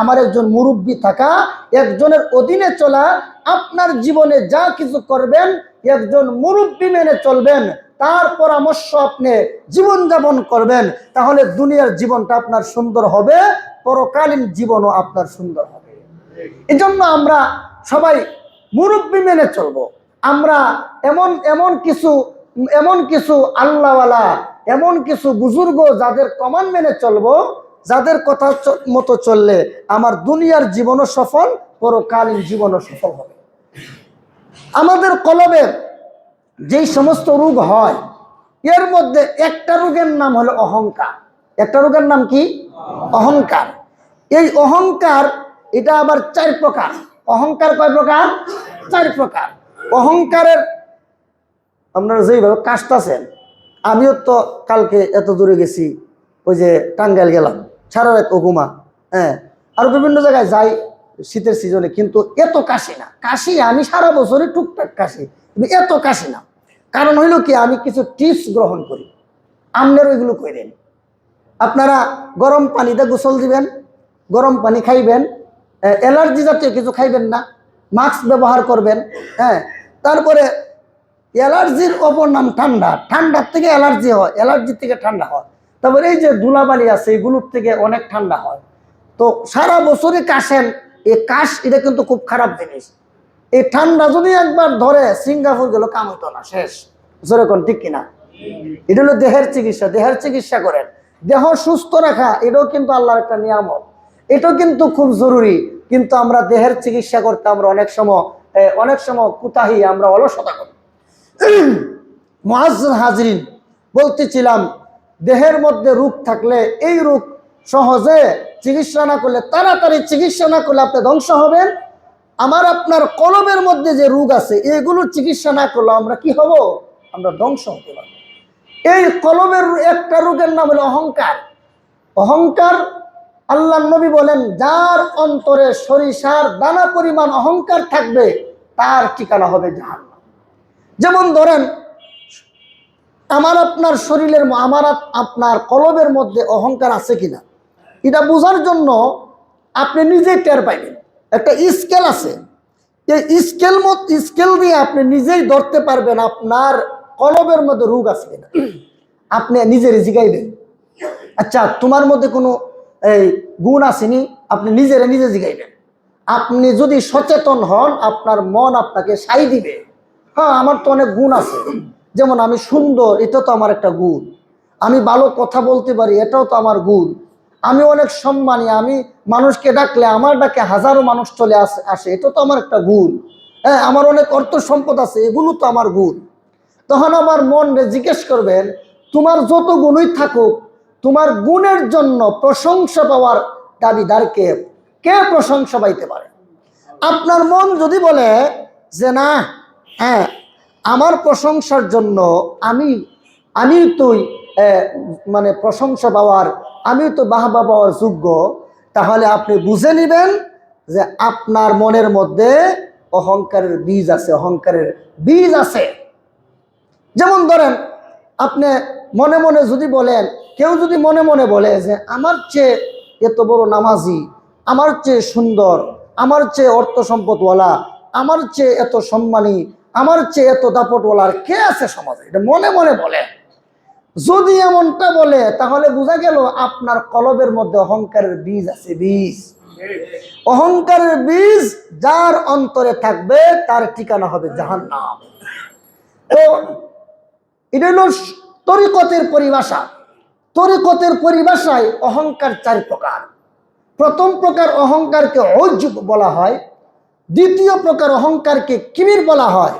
আমার একজন মুরব্বী থাকা, একজনের অধীনে চলা। আপনার জীবনে যা কিছু করবেন, একজন মুরব্বী মেনে চলবেন, তার পরামর্শ আপনি জীবনযাপন করবেন, তাহলে দুনিয়ার জীবনটা আপনার সুন্দর হবে, পরকালীন জীবনও আপনার সুন্দর হবে। এজন্য আমরা সবাই মুরব্বী মেনে চলবো। আমরা এমন কিছু আল্লাহওয়ালা এমন কিছু বুজুর্গ যাদের কমান্ড মেনে চলবো, যাদের কথা মতো চললে আমার দুনিয়ার জীবনও সফল, পরকালীন জীবনও সফল হবে। আমাদের কলবের যেই সমস্ত রোগ হয়, এর মধ্যে একটা রোগের নাম হলো অহংকার। একটা রোগের নাম কি? অহংকার। এই অহংকার এটা আবার 4 প্রকার। অহংকার কয় প্রকার? 4 প্রকার। অহংকারের আপনারা যেইভাবে কাশতেছেন, আমিও তো কালকে এত দূরে গেছি, ওই যে টাঙ্গাইল গেলাম, সারা রাত ওগুমা, হ্যাঁ, আর বিভিন্ন জায়গায় যাই শীতের সিজনে, কিন্তু এত কাশি না। কাশি আমি সারা বছরই টুকটাক কাশি, কিন্তু এত কাশি না। কারণ হইল কি, আমি কিছু টিপস গ্রহণ করি, আপনার ওইগুলো করেন। আপনারা গরম পানিতে গোসল দিবেন, গরম পানি খাইবেন, অ্যালার্জি জাতীয় কিছু খাইবেন না, মাস্ক ব্যবহার করবেন, হ্যাঁ। তারপরে অ্যালার্জির অপর নাম ঠান্ডা, ঠান্ডার থেকে অ্যালার্জি হয়, অ্যালার্জির থেকে ঠান্ডা হয়। তারপরে এই যে ধুলাবালি আছে, এগুলোর থেকে অনেক ঠান্ডা হয়। তো সারা বছরই কাশেন, এই কাশ এটা কিন্তু খুব খারাপ জিনিস। এই ঠান্ডা যদি একবার ধরে, সিঙ্গাপুর গেল কাম হতো না, শেষ। যেরকম ঠিক কিনা? এটা হলো দেহের চিকিৎসা। দেহের চিকিৎসা করেন, দেহ সুস্থ রাখা এটাও কিন্তু আল্লাহর একটা নিয়ামত, এটাও কিন্তু খুব জরুরি। কিন্তু আমরা দেহের চিকিৎসা করতে আমরা অনেক সময় কুতাহি, আমরা অলসতা করি। মুআজ্জাজ হাজরিন, বলতেছিলাম দেহের মধ্যে রোগ থাকলে, এই রোগ সহজে চিকিৎসা না করলে, তাড়াতাড়ি চিকিৎসা না করলে আপনি ধ্বংস হবেন। আমার আপনার কলবের মধ্যে যে রোগ আছে, এগুলোর চিকিৎসা না করলে আমরা কি হব? আমরা ধ্বংস হতে পারবো। এই কলবের একটা রোগের নাম হলো অহংকার। অহংকার, আল্লাহর নবী বলেন, যার অন্তরে সরিষার দানা পরিমাণ অহংকার থাকবে, তার ঠিকানা হবে জাহান্নাম। যেমন ধরেন, আমার আপনার শরীরের, আমার আপনার কলবের মধ্যে অহংকার আছে কিনা, এটা বোঝার জন্য আপনি নিজেই টের পাইবেন। একটা স্কেল আছে, এই স্কেল দিয়ে আপনি নিজেই ধরতে পারবেন আপনার কলবের মধ্যে রোগ আছে কিনা। আপনি নিজের জিগাইবেন, আচ্ছা তোমার মধ্যে কোনো এই গুণ আসেনি, আপনি নিজে জিগাইবেন। আপনি যদি সচেতন হন, আপনার মন আপনাকে সাই দিবে, হ্যাঁ আমার তো অনেক গুণ আছে। যেমন আমি সুন্দর, এটা তো আমার একটা গুণ। আমি ভালো কথা বলতে পারি, এটাও তো আমার গুণ। আমি অনেক সম্মানী, আমি মানুষকে ডাকলে আমার ডাকে হাজারো মানুষ চলে আসে, এটা তো আমার একটা গুণ। হ্যাঁ, আমার অনেক অর্থ সম্পদ আছে, এগুলো তো আমার গুণ। তখন আমার মন জিজ্ঞেস করবেন, তোমার যত গুণই থাকুক, তোমার গুণের জন্য প্রশংসা পাওয়ার দাবিদার কে? কে প্রশংসা পাইতে পারে? আপনার মন যদি বলে যে না, হ্যাঁ আমার প্রশংসার জন্য আমি তুই মানে প্রশংসা পাওয়ার, আমি তো বাহবা পাওয়ার যোগ্য, তাহলে আপনি বুঝে নেবেন যে আপনার মনের মধ্যে অহংকারের বীজ আছে, অহংকারের বীজ আছে। যেমন ধরেন, আপনি মনে মনে যদি বলেন, কেউ যদি মনে মনে বলে যে আমার চেয়ে এত বড় নামাজি, আমার চেয়ে সুন্দর, আমার চেয়ে অর্থ সম্পদওয়ালা, আমার চেয়ে এত সম্মানী, আমার চেয়ে এত দাপটওয়ালার কে আছে সমাজে, এটা মনে মনে বলে। যদি এমনটা বলে, তাহলে বোঝা গেল আপনার কলবের মধ্যে অহংকারের বীজ আছে। বীজ, অহংকারের বীজ যার অন্তরে থাকবে, তার ঠিকানা হবে জাহান্নাম। তো এটা হলো তরিকতের পরিভাষা। তরিকতের পরিভাষায় অহংকার 4 প্রকার। প্রথম প্রকার অহংকারকে উজব বলা হয়, দ্বিতীয় প্রকার অহংকারকে কিবির বলা হয়,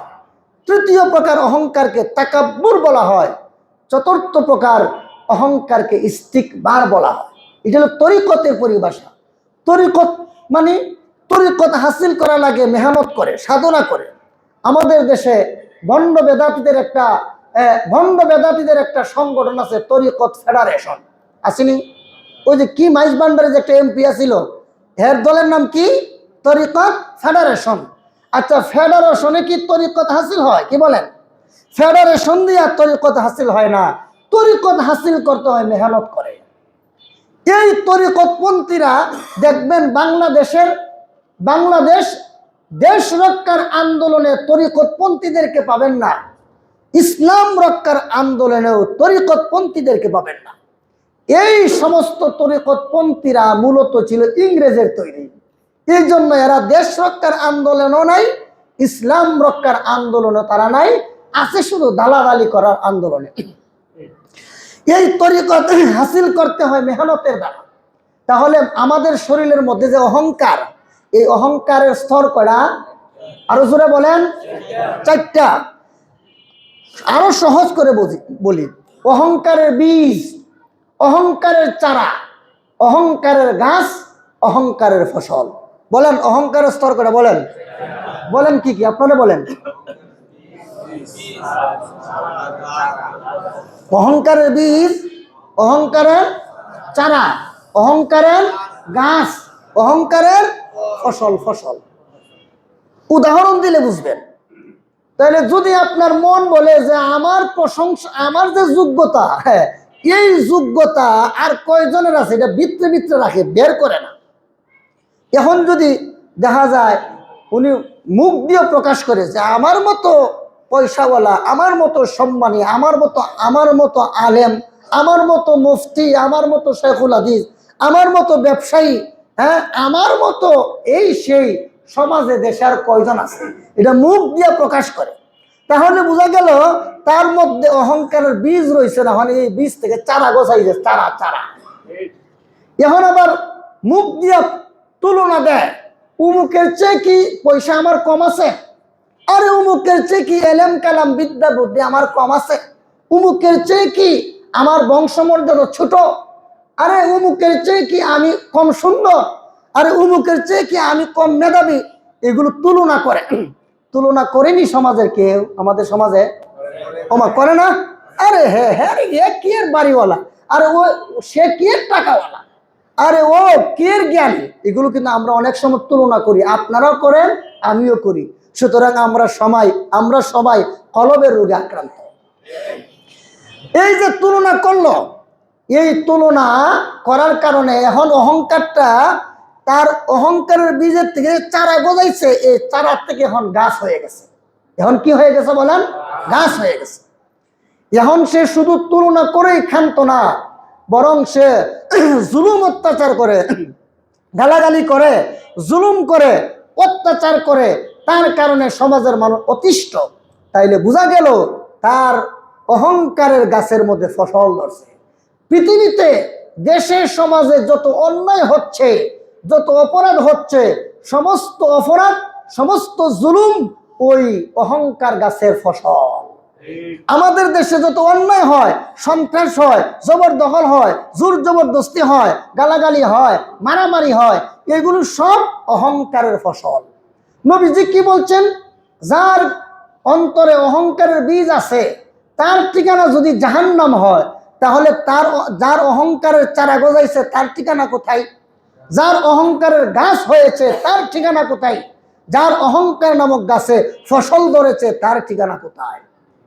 তৃতীয় প্রকার অহংকারকে তাকাব্বুর বলা হয়, চতুর্থ প্রকার অহংকারকে ইস্তিকবার বলা হয়। এটা হলো তরিকতের পরিভাষা। তরিকত মানে তরিকত হাসিল করা লাগে মেহনত করে, সাধনা করে। আমাদের দেশে ভণ্ড বেদাতীদের একটা সংগঠন আছে, তরিকত ফেডারেশন, আসেনি? ওই যে কি মাইজ ভান্ডারে যে একটা এমপি আছিল, এর দলের নাম কি? তরিকত ফেডারেশন। আচ্ছা, ফেডারেশনে কি তরিকত হাসিল হয়? কি বলেন? ফেডারেশন দিয়ে তরিকত হাসিল হয় না, তরিকত হাসিল করতে হয় মেহনত করে। এই তরিকতপন্থীরা দেখবেন বাংলাদেশ দেশ রক্ষার আন্দোলনে তরিকতপন্থীদেরকে পাবেন না, ইসলাম রক্ষার আন্দোলনেও তরিকতপন্থীদেরকে পাবেন না। এই সমস্ত তরিকতপন্থীরা মূলত ছিল ইংরেজের তৈরি। এই জন্য এরা দেশ রক্ষার আন্দোলনও নাই, ইসলাম রক্ষার আন্দোলনও তারা নাই, আছে শুধু দালাদালি করার আন্দোলনে। এই তরিকত হাসিল করতে হয় মেহনতের দ্বারা। তাহলে আমাদের শরীরের মধ্যে যে অহংকার, এই অহংকারের স্তর করা, আরো জোরে বলেন, 4টা। আরো সহজ করে বলি, অহংকারের বীজ, অহংকারের চারা, অহংকারের গাছ, অহংকারের ফসল। বলেন অহংকারের স্তর করে বলেন, বলেন কি কি আপনারা বলেন। অহংকারের বীজ, অহংকারের চারা, অহংকারের গাছ, অহংকারের ফসল। ফসল উদাহরণ দিলে বুঝবেন। তাহলে যদি আপনার মন বলে যে আমার প্রশংসা, আমার যে যোগ্যতা, হ্যাঁ এই যোগ্যতা আর কয়জনের আছে, এটা ভিতরে ভিতরে রাখে, বের করে না। এখন যদি দেখা যায় উনি মুখ দিয়ে প্রকাশ করে যে আমার মতো পয়সাওয়ালা, আমার মতো সম্মানী, আমার মতো আলেম, আমার মতো মুফতি, আমার মতো শেখুল হাদিস, আমার মতো ব্যবসায়ী, হ্যাঁ আমার মতো এই সেই, সমাজে দেশে আর কয়জন আছে, এটা মুখ দিয়ে প্রকাশ করে। তাহলে বোঝা গেল তার মধ্যে অহংকারের বীজ রয়েছে না, মানে এই বীজ থেকে চারা গোছাই যে চারা চারা। এখন আবার মুখ দিয়ে তুলনা দেয়, উমুকের চেয়ে কি পয়সা আমার কম আছে, আরে উমুকের চেয়ে কি এলেম কালাম বিদ্যা বুদ্ধি আমার কম আছে, উমুকের চেয়ে কি আমার বংশমর্যাদা ছোট, আরে উমুকের চেয়ে কি আমি কম সুন্দর, আরে উমুকের চেয়ে কি আমি কম মেধাবী। এগুলো তুলনা করে। তুলনা করেনি সমাজের কেউ, আমাদের সমাজে ওমা করে না। আরে হ্যাঁ হ্যাঁ, এ কি এর বাড়িওয়ালা, আরে ও সে কি এর টাকাওয়ালা, আরে ও কি এর জ্ঞানী। এগুলো কিন্তু আমরা অনেক সময় তুলনা করি, আপনারাও করেন, আমিও করি। সুতরাং আমরা সবাই কলবের রোগে আক্রান্ত। এই যে তুলনা করলো, এই তুলনা করার কারণে এখন অহংকারটা, তার অহংকারের বীজের থেকে চারা গজাইছে, এই চারার থেকে এখন গাছ হয়ে গেছে। এখন কি হয়ে গেছে বলেন, গাছ হয়ে গেছে। এখন সে শুধু তুলনা করেই ক্ষান্ত না, বরং সে জুলুম অত্যাচার করে, গালাগালি করে, জুলুম করে, অত্যাচার করে, তার কারণে সমাজের মানুষ অতিষ্ঠ। তাইলে বোঝা গেল তার অহংকারের গাছের মধ্যে ফসল ধরছে। পৃথিবীতে দেশে সমাজে যত অন্যায় হচ্ছে, যত অপরাধ হচ্ছে, সমস্ত অপরাধ, সমস্ত জুলুম ওই অহংকার গাছের ফসল। আমাদের দেশে যত অন্যায় হয়, সন্ত্রাস হয়, জবরদখল হয়, জোর জবরদস্তি হয়, গালাগালি হয়, মারামারি হয়, এগুলো সব অহংকারের ফসল। নবীজি কি বলছেন, যার অন্তরে অহংকারের বীজ আছে তার ঠিকানা যদি জাহান্নাম হয়, তাহলে যার অহংকারের চারা গজাইছে তার ঠিকানা কোথায়? যার অহংকারের গাছ হয়েছে তার ঠিকানা কোথায়? যার অহংকার নামক গাছে ফসল ধরেছে তার ঠিকানা কোথায়?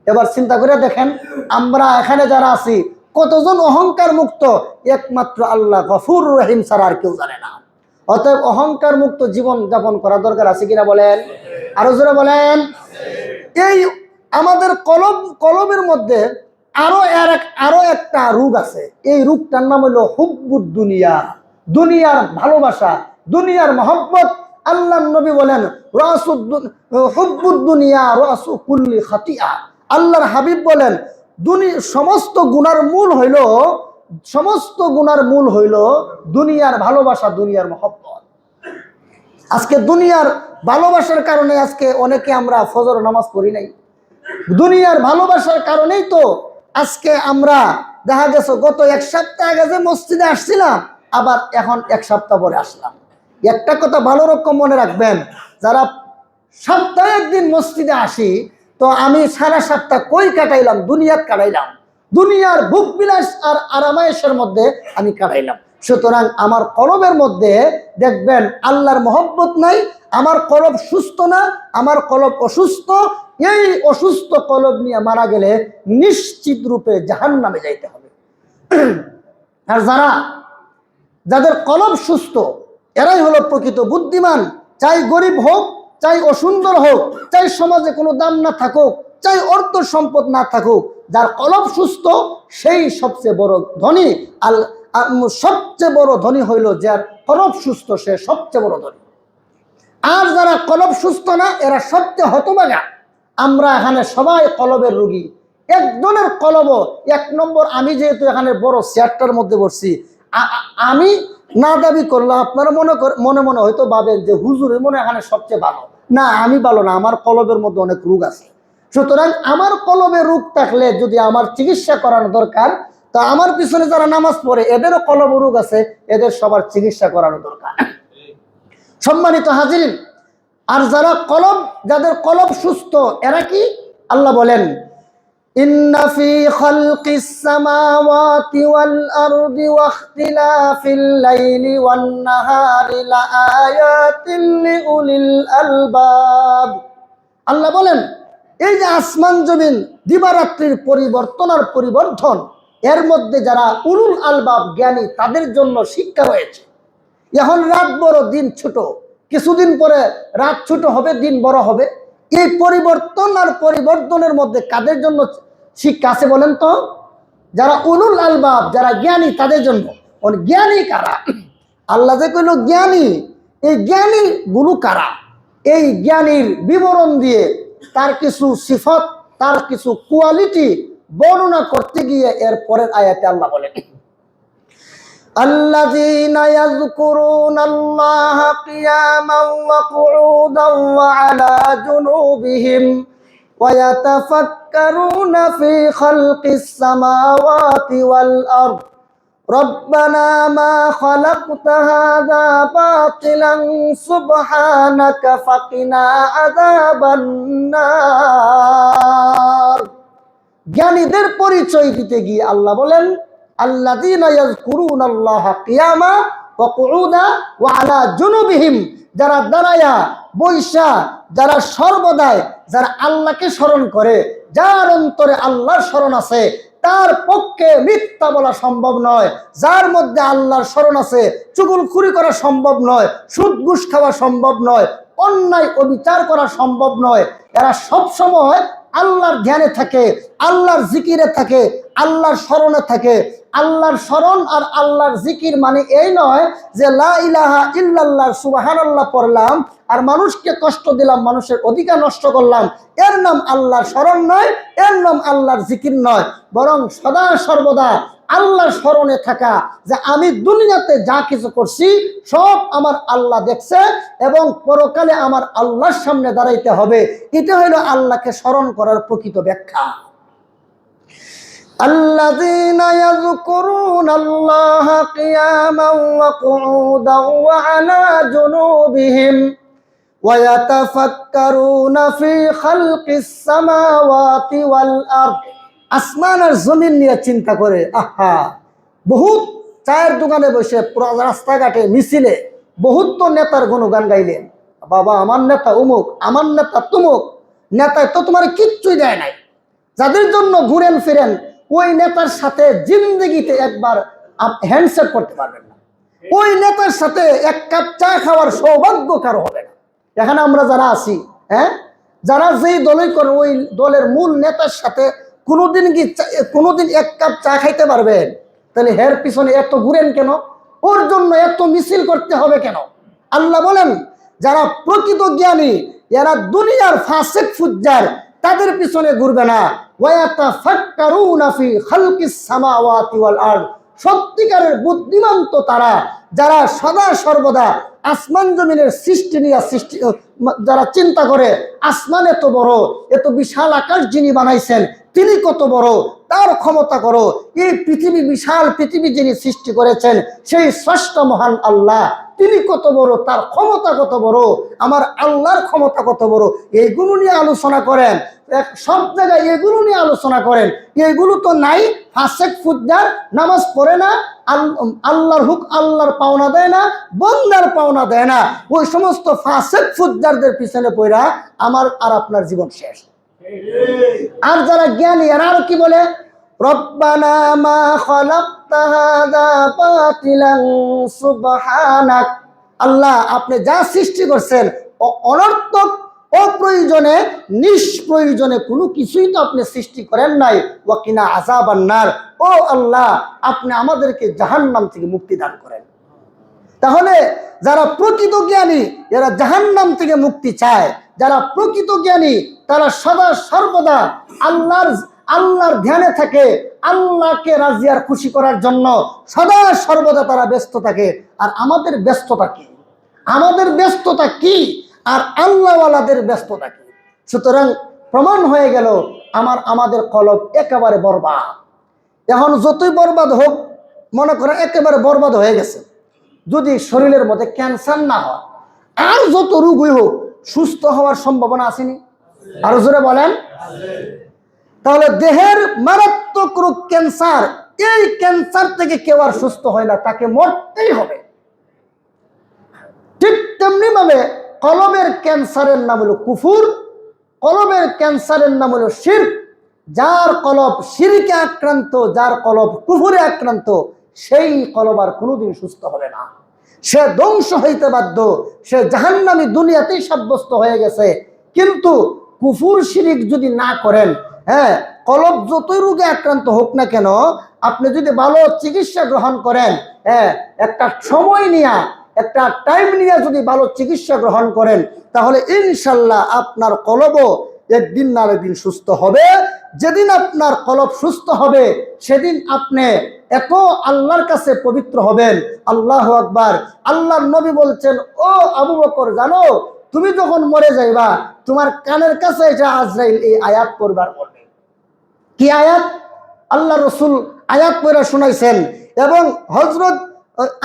এবার চিন্তা করে দেখেন, আমরা এখানে যারা আছি কতজন অহংকার মুক্ত? একমাত্র আল্লাহ গফুর রহিম ছাড়া আর কেউ জানে না। অতএব অহংকার মুক্ত জীবন যাপন করা দরকার, আছে কিনা বলেন, আরো জোরে বলেন। এই আমাদের কলবের মধ্যে আরো একটা রোগ আছে। এই রোগটার নাম হলো হুব্বুদ দুনিয়া, দুনিয়ার ভালোবাসা, দুনিয়ার মহব্বত। আল্লাহ নবী বলেন হুব্বুদ দুনিয়া রাসু কুল্লি খাতিয়া। আল্লাহর হাবিব বলেন সমস্ত গুনার মূল হইল দুনিয়ার ভালোবাসা, দুনিয়ার মহব্বত। আজকে দুনিয়ার ভালোবাসার কারণে আজকে অনেকে আমরা ফজর নামাজ পড়ি নাই। দুনিয়ার ভালোবাসার কারণেই তো আজকে আমরা দেখা গেছে গত এক সপ্তাহ আগে যে মসজিদে আসছিলাম, আবার এখন এক সপ্তাহ পরে আসলাম। একটা কথা ভালো রকম মনে রাখবেন, যারা সপ্তাহে একদিন মসজিদে আসি, তো আমি সারা সপ্তাহ কই কাটাইলাম? দুনিয়াত কাটাইলাম, দুনিয়ার ভোগ বিলাস আর আরামায়েশের মধ্যে আমি কাটাইলাম। সুতরাং আমার কলবের মধ্যে দেখবেন আল্লাহর মহব্বত নাই, আমার কলব সুস্থ না, আমার কলব অসুস্থ। এই অসুস্থ কলব নিয়ে মারা গেলে নিশ্চিত রূপে জাহান্নামে যাইতে হবে। আর যাদের কলব সুস্থ, এরাই হলো প্রকৃত বুদ্ধিমান। চাই গরিব হোক, চাই অসুন্দর হোক, চাই সমাজে কোনো দাম না থাকুক, চাই অর্থ সম্পদ না থাকুক, যার কলব সুস্থ সেই সবচেয়ে বড় ধনী। সবচেয়ে বড় ধনী হইল যার কলব সুস্থ, সে সবচেয়ে বড় ধনী। আর যারা কলব সুস্থ না, এরা সবচেয়ে হতভাগা। আমরা এখানে সবাই কলবের রোগী। একজনের কলব। এক নম্বর, আমি যেহেতু এখানে বড় চেয়ারটার মধ্যে বসছি, আমি না দাবি করলে আপনারা মনে মনে হয়তো ভাবেন যে হুজুরের মনে এখানে সবচেয়ে ভালো। না, আমি ভালো না, আমার কলবের মধ্যে অনেক রোগ আছে। সুতরাং আমার কলবে রোগ থাকলে যদি আমার চিকিৎসা করানো দরকার, তা আমার পিছনে যারা নামাজ পড়ে এদেরও কলব রোগ আছে, এদের সবার চিকিৎসা করানো দরকার। সম্মানিত হাজিরিন, আর যাদের কলব সুস্থ, এরা কি? আল্লাহ বলেন, ইন্না ফি খালকিস সামাওয়াতি ওয়াল আরদি ওয়াখতিলাফিল লাইলি ওয়ান নাহারি লাআয়াতিন লিউলিল আলবাব। আল্লাহ বলেন, এই যে আসমান জমিন দিবারাত্রির পরিবর্তন আর পরিবর্ধন, এর মধ্যে যারা উলুল আলবাব জ্ঞানী, তাদের জন্য শিক্ষা রয়েছে। এখন রাত বড়, দিন ছোট, কিছুদিন পরে রাত ছোট হবে, দিন বড় হবে। এই পরিবর্তন আর পরিবর্তনের মধ্যে কাদের জন্য শিক্ষা আছে বলেন তো? যারা উলুল আলবাব, যারা জ্ঞানী, তাদের জন্য। জ্ঞানী কারা? আল্লাহ যে কইল জ্ঞানী, এই জ্ঞানী গুরু কারা? এই জ্ঞানীর বিবরণ দিয়ে তার কিছু সিফত, তার কিছু কোয়ালিটি বর্ণনা করতে গিয়ে এর পরের আয়াতে আল্লাহ বলেন, الذين يذكرون الله قياما وقعودا وعلى جنوبهم ويتفكرون في خلق السماوات والأرض ربنا ما خلقت هذا باطلا سبحانك فقنا عذاب النار। জ্ঞানীদের পরিচয় দিতে গিয়ে আল্লাহ বলেন, আল্লাযীনা ইয়াযকুরুনাল্লাহা কিয়ামা ওয়া কুউদা ওয়া আলা জুনুবিহিম, যারা দাঁড়ায়া বৈশা, যারা সর্বদাই, যারা আল্লাহকে স্মরণ করে, যার অন্তরে আল্লাহর স্মরণ আছে, তার পক্ষে মিথ্যা বলা সম্ভব নয়। যার মধ্যে আল্লাহর স্মরণ আছে, চুগলখুরি করা সম্ভব নয়, সুদ ঘুষ খাওয়া সম্ভব নয়, অন্যায় অবিচার করা সম্ভব নয়। এরা সব সময় আল্লাহর ধ্যানে থাকে, আল্লাহর জিকিরে থাকে, আল্লাহর স্মরণে থাকে। আল্লাহর স্মরণ আর আল্লাহর জিকির মানে এই নয় যে লা ইলাহা ইল্লাল্লাহ সুবহানাল্লাহ পড়লাম আর মানুষকে কষ্ট দিলাম, মানুষের অধিকার নষ্ট করলাম, এর নাম আল্লাহর স্মরণ নয়, এর নাম আল্লাহর জিকির নয়। বরং সদা সর্বদা আল্লাহর স্মরণে থাকা, যে আমি দুনিয়াতে যা কিছু করছি সব আমার আল্লাহ দেখছে এবং পরকালে আমার আল্লাহর সামনে দাঁড়াইতে হবে। এটা হলো আল্লাহকে স্মরণ করার প্রকৃত ব্যাখ্যা। আল্লাযীনা ইয়াযকুরুনাল্লাহা কিয়ামান ওয়া কুউদান ওয়া আলা জুনুবিহিম ওয়া ইয়াতাফাক্কারুনা ফি খালকিস সামাওয়াতি ওয়াল আরদ। আসমান আর জমিন নিয়ে চিন্তা করে। আহা, বহুত চায়ের দোকানে বসে, রাস্তাঘাটে, মিছিলে বহুত তো নেতার গুণগান গাইলেন। বাবা, আমার নেতা অমুক, আমার নেতা তমুক। নেতায় তো তোমার কিচ্ছুই দেয় নাই। যাদের জন্য ঘুরেন ফিরেন, ওই নেতার সাথে জিন্দগিতে একবার হ্যান্ডশেক করতে পারবেন না। ওই নেতার সাথে এক কাপ চা খাওয়ার সৌভাগ্য কারো হবে না। এখানে আমরা যারা আছি, হ্যাঁ, যারা যেই দলই করে, ওই দলের মূল নেতার সাথে কোনোদিন এক কাপ চা খাইতে পারবেন? তাহলে হের পিছনে এত ঘুরেন কেন? ওর জন্য এত মিছিল করতে হবে কেন? আল্লাহ বলেন, যারা প্রকৃত জ্ঞানী, এরা দুনিয়ার ফাসিক ফুজ্জার, তাদের পিছনে ঘুরবে না। ওয়ায়াতাফাক্কারুনা ফি খালকিস সামাওয়াতি ওয়াল আরদ, সত্যিকারের বুদ্ধিমান তো তারা, যারা সদা সর্বদা আসমান জমিনের সৃষ্টি নিয়ে যারা চিন্তা করে, আসমান এত বড়, এত বিশাল আকাশ যিনি বানাইছেন তিনি কত বড়, তার ক্ষমতা করো। এই পৃথিবী, বিশাল পৃথিবী যিনি সৃষ্টি করেছেন সেই স্রষ্টা মহান আল্লাহ, তিনি কত বড়, তার ক্ষমতা কত বড়, আমার আল্লাহর ক্ষমতা কত বড়, এইগুলো নিয়ে আলোচনা করেন। সব জায়গায় এগুলো নিয়ে আলোচনা করেন। এগুলো তো নাই। ফাসেক ফুজ্জার, নামাজ পড়ে না, আল্লাহর পাওনা দেয় না, বন্দার পাওনা দেয় না, ওই সমস্ত ফাসেক ফুজ্জারদের পিছনে পড়া আমার আর আপনার জীবন শেষ। আর যারা জ্ঞানী, এরা আর কি বলে, রব্বানা মা খালাকতা হাযা বাতিলান সুবহানাক, আল্লাহ আপনি যা সৃষ্টি করছেন অনর্থক, অপ্রয়োজনে, নিষ্প্রয়োজনে কোনো কিছুই তো আপনি সৃষ্টি করেন নাই। ওয়াকিনা আযাবান নার, ও আল্লাহ আপনি আমাদেরকে জাহান্নাম থেকে মুক্তি দান করেন। তাহলে যারা প্রকৃত জ্ঞানী, এরা জাহান্নাম থেকে মুক্তি চায়। যারা প্রকৃত জ্ঞানী, তারা সদা সর্বদা আল্লাহর ধ্যানে থাকে, আল্লাহকে রাজি আর খুশি করার জন্য সদা সর্বদা তারা ব্যস্ত থাকে। আর আমাদের ব্যস্ততা কি? আমাদের ব্যস্ততা কি আর আল্লাহওয়ালাদের ব্যস্ততা কি? সুতরাং প্রমাণ হয়ে গেল আমাদের কলব একেবারে বরবাদ। এখন যতই বরবাদ হোক, মনে করেন একেবারে বরবাদ হয়ে গেছে, যদি শরীরের মধ্যে ক্যান্সার না হয়, আর যত রোগই হোক সুস্থ হওয়ার সম্ভাবনা আসেনি? আরো জোরে বলেন। তাহলে দেহের মারাত্মক রোগ ক্যান্সার, এই ক্যান্সার থেকে কেউ আর সুস্থ হয় না, তাকে মরতেই হবে। ঠিক তেমনি ভাবে কলবের ক্যান্সারের নাম হলো কুফুর, কলবের ক্যান্সারের নাম হলো শিরক। যার কলব শিরকে আক্রান্ত, যার কলব কুফুরে আক্রান্ত, সেই কলব আর কোনোদিন সুস্থ হবে না, সে ধ্বংস হইতে বাধ্য, সে জাহান্নামী দুনিয়াতেই সাব্যস্ত হয়ে গেছে। কিন্তু কুফুর শিরিক যদি না করেন, কলব যতই রোগে আক্রান্ত হোক না কেন, আপনি যদি ভালো চিকিৎসা গ্রহণ করেন, একটা সময় নিয়ে, একটা টাইম নিয়ে যদি ভালো চিকিৎসা গ্রহণ করেন, তাহলে ইনশাল্লাহ আপনার কলবও একদিন না একদিন সুস্থ হবে। যেদিন আপনার কলব সুস্থ হবে, সেদিন আপনি এত আল্লাহর কাছে পবিত্র হবেন। আল্লাহু আকবার। আল্লাহর নবী বলছেন, ও আবু বকর, জানো তুমি যখন মরে যাইবা, তোমার কানের কাছে এটা আজরাইল এই আয়াত পড়বার বলবে। কি আয়াত? আল্লাহ রসুল আয়াত পড়ে শোনাইছেন। এবং হযরত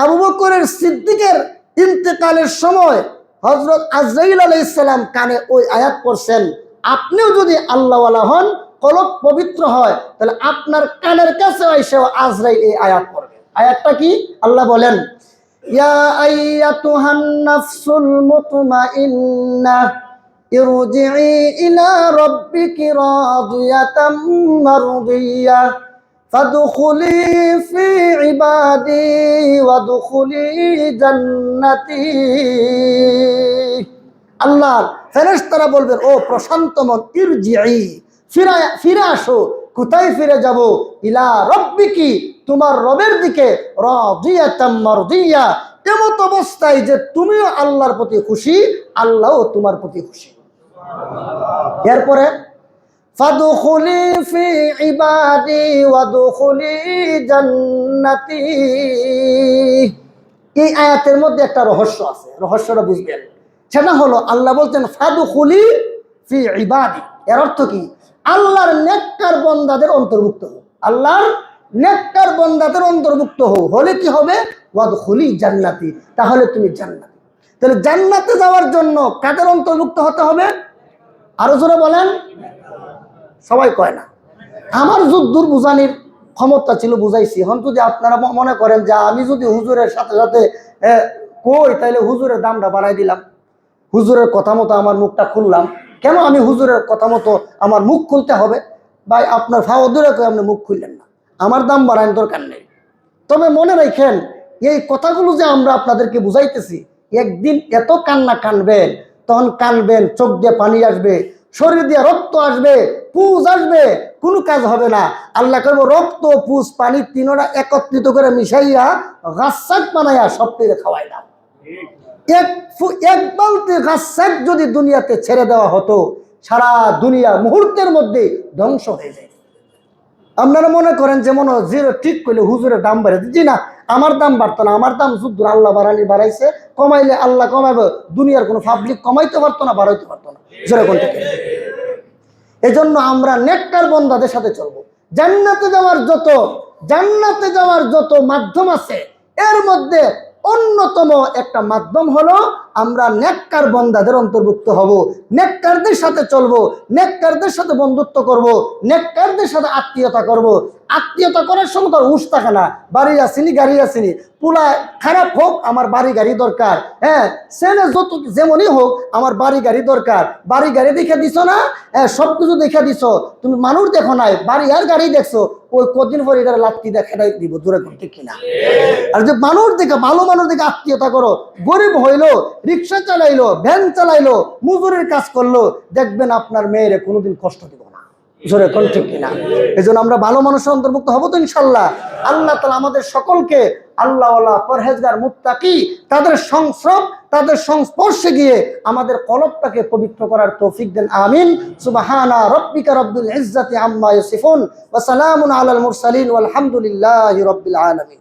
আবু বকরের সিদ্দিকের ইন্তেকালের সময় হযরত আজরাইল আলাইহিস সালাম কানে ওই আয়াত পড়ছেন। আপনিও যদি আল্লাহওয়ালা হন, কলব পবিত্র হয়, তাহলে আপনার কানের কাছে এসে আজরাইল এই আয়াত পড়বে। আয়াতটা কি? আল্লাহ বলেন, ইয়া আইয়াতুহান নাফসুল মুতমাইন্নাহ ইরজিই ইলা রাব্বিকি রাদিয়াতাম মারদিয়াহ ফাদখুলি ফি ইবাদি ওয়াদখুলি জান্নাতি। আল্লাহ ফেরেশতারা বলবেন, ও প্রশান্ত মন, ইরজিই, ফিরে আসো। কোথায় ফিরে যাব? ইলা রাব্বিকি, তোমার রবের দিকে, রাদিয়াতাম মারদিয়া, এমত অবস্থায় যে তুমিও আল্লাহর প্রতি খুশি, আল্লাহও তোমার প্রতি খুশি। এরপরে ফাদখুলি ফি ইবাদি ওয়াদখুলি জান্নাতি। এই আয়াতের মধ্যে একটা রহস্য আছে, রহস্যটা বুঝবেন। সেটা হলো, আল্লাহ বলছেন ফাদখুলি ফি ইবাদি, এর অর্থ কি? আল্লাহর নেককার বান্দাদের অন্তর্ভুক্ত হও। আল্লাহর নেককার বান্দাদের অন্তর্ভুক্ত হও, হলে কি হবে? ওয়াদখুলি জান্নাতি, তাহলে তুমি জান্নাতি। তাহলে জান্নাতে যাওয়ার জন্য কাদের অন্তর্ভুক্ত হতে হবে? আরো জোরে বলেন। সবাই কয় না। আমার যদ্দূর বুঝানির ক্ষমতা ছিল বুঝাইছি। এখন যদি আপনারা মনে করেন যে আমি যদি হুজুরের সাথে সাথে কই, তাহলে হুজুরের দামটা বাড়াই দিলাম, হুজুরের কথা মতো আমার মুখটা খুললাম, কেন আমি হুজুরের কথা মতো আমার মুখ খুলতে হবে? ভাই, আপনার ফাওয়াদুরে কই আপনি মুখ খুললেন না, আমার দাম বাড়ানোর দরকার নেই। তবে মনে রাখেন, এই কথাগুলো যে আমরা আপনাদেরকে বুঝাইতেছি, একদিন এত কান্না কানবেন, তখন কানবেন, চোখ দিয়ে পানি আসবে, শরীর দিয়ে রক্ত আসবে, পুজ আসবে, কোনো কাজ হবে না। আল্লাহ কইব, রক্ত, পুজ, পানি তিনটা একত্রিত করে মিশাইয়া গাছাক বানাইয়া সব পেরে খাওয়াই দাও। এক বালতি গাছাক যদি দুনিয়াতে ছেড়ে দেওয়া হতো, সারা দুনিয়া মুহূর্তের মধ্যে ধ্বংস হয়ে যায়। আপনারা মনে করেন যে মনে হয় জিরো ঠিক করলে হুজুরের দাম বাড়াইছে। জি না, আমার দাম বাড়তো না, আমার দাম শুধু আল্লাহ বাড়াইছে। কমাইলে আল্লাহ কমাবে, দুনিয়ার কোনো পাবলিক কমাইতে পারতো না, বাড়াইতে পারতো না। যেরকম এই জন্য আমরা নেককার বান্দাদের সাথে চলবো। জান্নাতে যাওয়ার যত মাধ্যম আছে, এর মধ্যে অন্যতম একটা মাধ্যম হলো আমরা নেককার বান্দাদের অন্তর্ভুক্ত হব, নেককারদের সাথে চলবো, নেককারদের সাথে বন্ধুত্ব করব, নেককারদের সাথে আত্মীয়তা করব। আত্মীয়তা করার সময় তো হুশ থাকে না, বাড়ি আসেনি, গাড়ি আসেনি, পুলা খারাপ হোক, আমার বাড়ি গাড়ি দরকার। ছেলে যত যেমনই হোক, আমার বাড়ি গাড়ি দরকার। বাড়ি গাড়ি দেখে দিছ না, সবকিছু দেখে দিছ, তুমি মানুষ দেখো নাই, বাড়ি আর গাড়ি দেখছো, ওই কদিন পর এটা লাত্তি দেখাই দিব, দূরে করতে কিনা। আর যে মানুষ দেখে, ভালো মানুষ দেখে আত্মীয়তা করো, গরিব হইলো, রিক্সা চালাইলো, ভ্যান চালাইলো, মজুরির কাজ করলো, দেখবেন আপনার মেয়েরে কোনোদিন কষ্ট দিব না। জোরে কোন ঠিক কিনা? এই জন্য আমরা ভালো মানুষের অন্তর্ভুক্ত হবো তো ইনশাল্লাহ। আল্লাহ তাআলা আমাদের সকলকে আল্লাহওয়ালা, পরহেজগার, মুত্তাকি, তাদের তাদের সংস্পর্শে গিয়ে আমাদের কলবটাকে পবিত্র করার তৌফিক দেন, আমিন। সুবহানা রাব্বিকা রাব্বিল ইজ্জাতি আম্মা ইয়াসিফুন ওয়া সালামুন আলাল মুরসালিন ওয়াল হামদুলিল্লাহি রাব্বিল আলামিন।